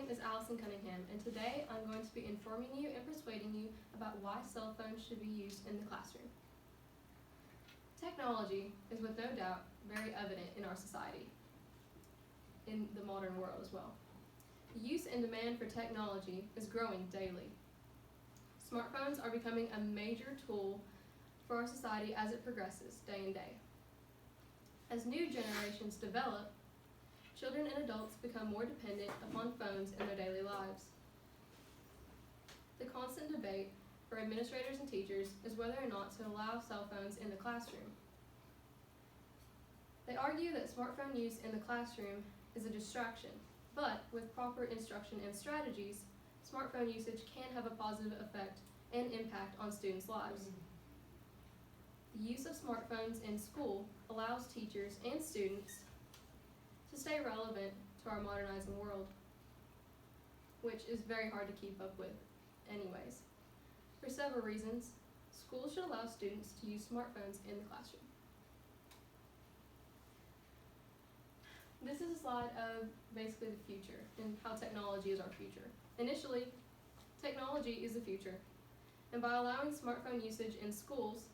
is Allison Cunningham, and today I'm going to be informing you and persuading you about why cell phones should be used in the classroom. Technology is with no doubt very evident in our society, in the modern world as well. The use and demand for technology is growing daily. Smartphones are becoming a major tool for our society as it progresses day and day. As new generations develop, children and adults become more dependent upon phones in their daily lives. The constant debate for administrators and teachers is whether or not to allow cell phones in the classroom. They argue that smartphone use in the classroom is a distraction, but with proper instruction and strategies, smartphone usage can have a positive effect and impact on students' lives. The use of smartphones in school allows teachers and students to stay relevant to our modernizing world, which is very hard to keep up with anyways. For several reasons, schools should allow students to use smartphones in the classroom. This is a slide of basically the future and how technology is our future. Initially, technology is the future, and by allowing smartphone usage in schools,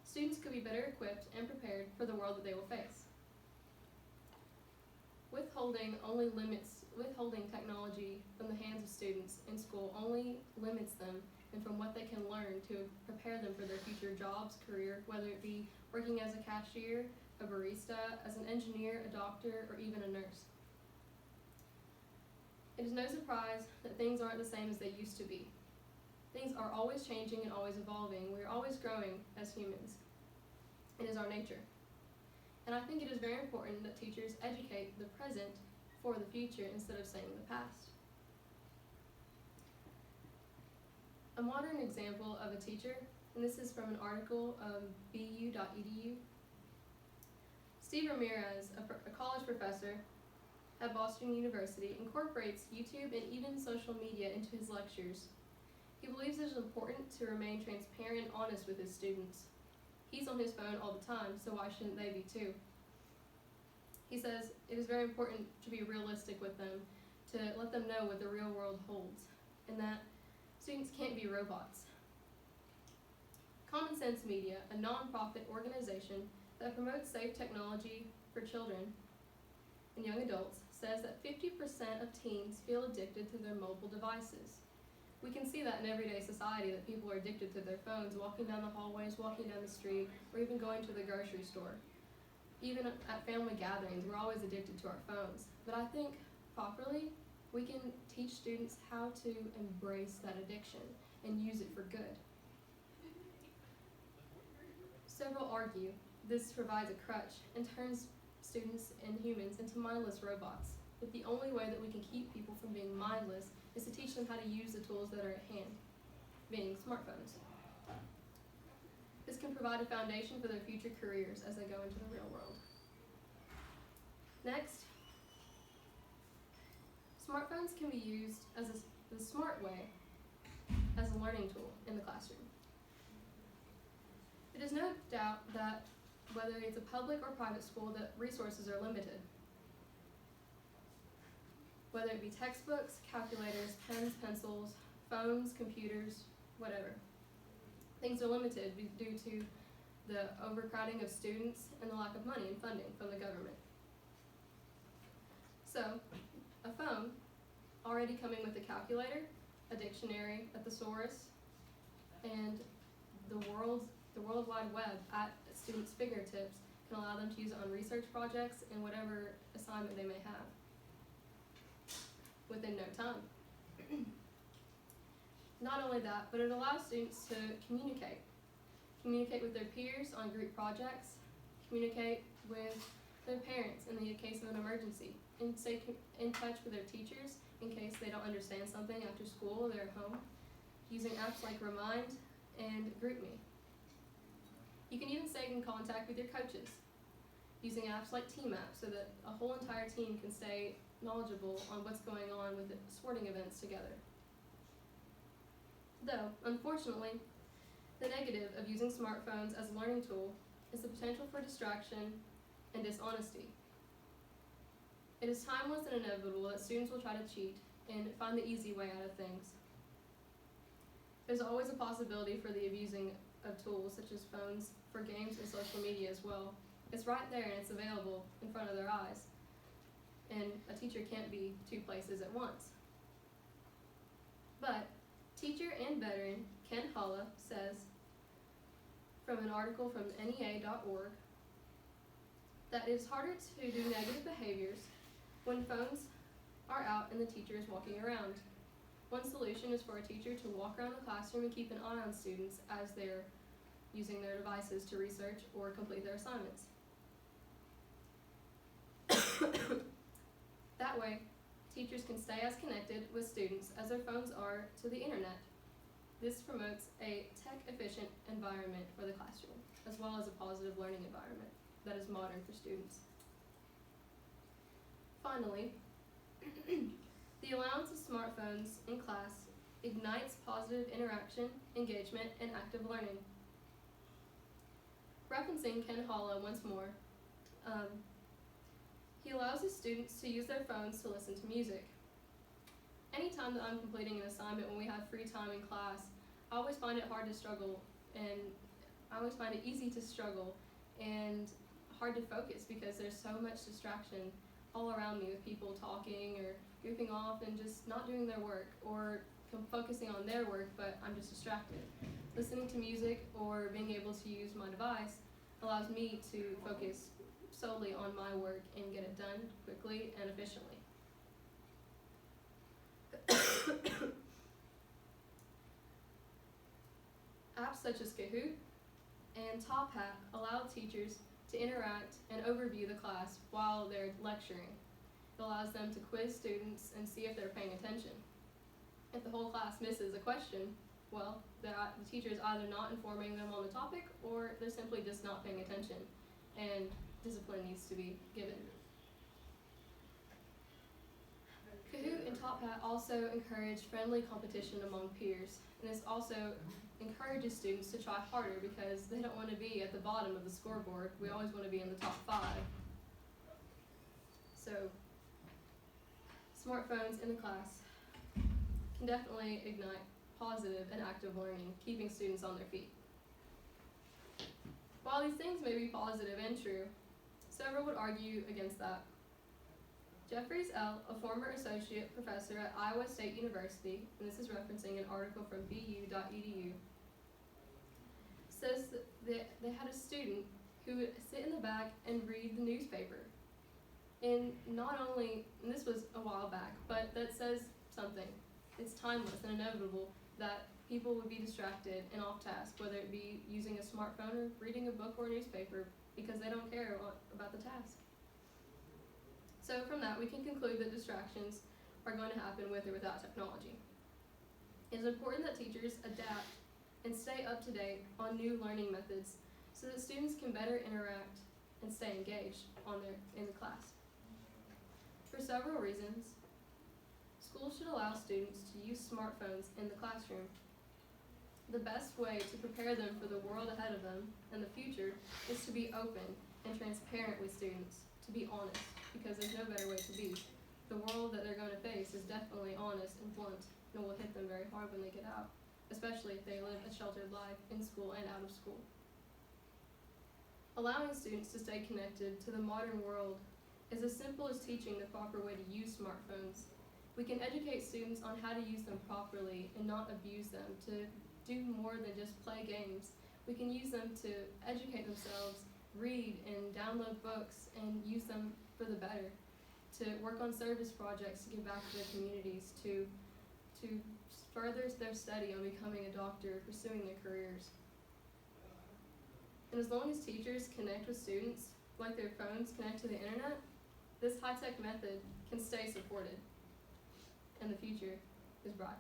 students could be better equipped and prepared for the world that they will face. Withholding technology from the hands of students in school only limits them and from what they can learn to prepare them for their future jobs, career, whether it be working as a cashier, a barista, as an engineer, a doctor, or even a nurse. It is no surprise that things aren't the same as they used to be. Things are always changing and always evolving. We're always growing as humans. It is our nature. And I think it is very important that teachers educate the present for the future instead of saying the past. A modern example of a teacher, and this is from an article of bu.edu. Steve Ramirez, a college professor at Boston University, incorporates YouTube and even social media into his lectures. He believes it is important to remain transparent and honest with his students. He's on his phone all the time, so why shouldn't they be too? He says it is very important to be realistic with them, to let them know what the real world holds, and that students can't be robots. Common Sense Media, a non-profit organization that promotes safe technology for children and young adults, says that 50% of teens feel addicted to their mobile devices. We can see that in everyday society, that people are addicted to their phones, walking down the hallways, walking down the street, or even going to the grocery store. Even at family gatherings, we're always addicted to our phones. But I think properly, we can teach students how to embrace that addiction and use it for good. Several argue this provides a crutch and turns students and humans into mindless robots. But the only way that we can keep people from being mindless is to teach them how to use the tools that are at hand, being smartphones. This can provide a foundation for their future careers as they go into the real world. Next, smartphones can be used as the smart way as a learning tool in the classroom. It is no doubt that whether it's a public or private school, that resources are limited. Whether it be textbooks, calculators, pens, pencils, phones, computers, whatever. Things are limited due to the overcrowding of students and the lack of money and funding from the government. So, a phone, already coming with a calculator, a dictionary, a thesaurus, and the World Wide Web at students' fingertips can allow them to use it on research projects and whatever assignment they may have within no time. Not only that, but it allows students to communicate with their peers on group projects, communicate with their parents in the case of an emergency, and stay in touch with their teachers in case they don't understand something after school or they're at home, using apps like Remind and GroupMe. You can even stay in contact with your coaches, using apps like Team Apps so that a whole entire team can stay knowledgeable on what's going on with the sporting events together. Though, unfortunately, the negative of using smartphones as a learning tool is the potential for distraction and dishonesty. It is timeless and inevitable that students will try to cheat and find the easy way out of things. There's always a possibility for the abusing of tools such as phones for games and social media as well. It's right there and it's available in front of their eyes. And a teacher can't be two places at once. But teacher and veteran Ken Holla says, from an article from NEA.org, that it is harder to do negative behaviors when phones are out and the teacher is walking around. One solution is for a teacher to walk around the classroom and keep an eye on students as they're using their devices to research or complete their assignments. That way, teachers can stay as connected with students as their phones are to the internet. This promotes a tech-efficient environment for the classroom, as well as a positive learning environment that is modern for students. Finally, the allowance of smartphones in class ignites positive interaction, engagement, and active learning. Referencing Ken Holla once more, he allows his students to use their phones to listen to music. Anytime that I'm completing an assignment when we have free time in class, I always find it hard to struggle, and I always find it easy to struggle and hard to focus because there's so much distraction all around me with people talking or goofing off and just not doing their work, or focusing on their work but I'm just distracted. Listening to music or being able to use my device allows me to focus solely on my work and get it done quickly and efficiently. Apps such as Kahoot and Top Hat allow teachers to interact and overview the class while they're lecturing. It allows them to quiz students and see if they're paying attention. If the whole class misses a question, well, the teacher is either not informing them on the topic or they're simply just not paying attention, and discipline needs to be given. Kahoot and Top Hat also encourage friendly competition among peers, and this also encourages students to try harder because they don't want to be at the bottom of the scoreboard. We always want to be in the top 5. So, smartphones in the class can definitely ignite positive and active learning, keeping students on their feet. While these things may be positive and true, several would argue against that. Jeffries L., a former associate professor at Iowa State University, and this is referencing an article from bu.edu, says that they had a student who would sit in the back and read the newspaper. And not only, and this was a while back, but that says something. It's timeless and inevitable that people would be distracted and off task, whether it be using a smartphone or reading a book or a newspaper, because they don't care about the task. So from that, we can conclude that distractions are going to happen with or without technology. It is important that teachers adapt and stay up to date on new learning methods so that students can better interact and stay engaged in the class. For several reasons, schools should allow students to use smartphones in the classroom. The best way to prepare them for the world ahead of them and the future is to be open and transparent with students, to be honest, because there's no better way to be. The world that they're going to face is definitely honest and blunt, and will hit them very hard when they get out, especially if they live a sheltered life in school and out of school. Allowing students to stay connected to the modern world is as simple as teaching the proper way to use smartphones. We can educate students on how to use them properly and not abuse them, to do more than just play games. We can use them to educate themselves, read and download books, and use them for the better, to work on service projects, to give back to their communities, to further their study on becoming a doctor, pursuing their careers. And as long as teachers connect with students like their phones connect to the internet, this high-tech method can stay supported, and the future is bright.